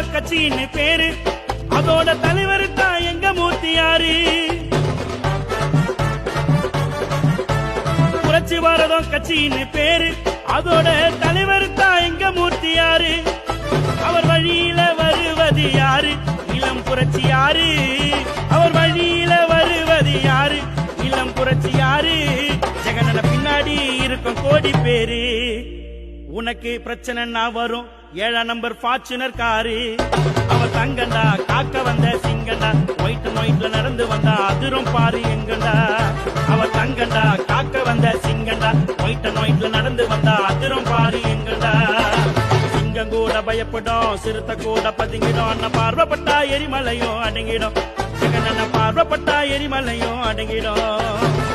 பாரதம் கட்சின்னு பேரு, அதோட தலைவர் தான் எங்க மூர்த்தியாரு. புரட்சி பாரதம் கட்சின்னு பேரு, அதோட தலைவர் தான் எங்க மூர்த்தியாரு. அவர் வழியில வருவது யாரு? இளம் புரட்சியாரு. அவர் வழியில வருவது யாரு? இளம் புரட்சியாரு. ஜெகனன பின்னாடி இருக்கும் கோடி பேரு. உனக்கு பிரச்சனைன்னா வரும் 7 நம்பர் ஃபார்ச்சுனர் காரு. அவ தங்கண்டா காக்க வந்த சிங்கண்டா, ஒயிட்ல நடந்து வந்தா அதிரும் பாரு எங்கண்டா. அவ தங்கண்டா காக்க வந்த சிங்கண்டா, ஒயிட்ல நடந்து வந்தா அதிரும் பாரு எங்கண்டா. சிங்கம் கூட பயப்படும், சிறுத்தை கூட பதுங்கிடும், அண்ணன் பார்வைப்பட்டா எரிமலையும் அடங்கிடும். ஜெகனன பார்வைப்பட்டா எரிமலையும் அடங்கிடும்.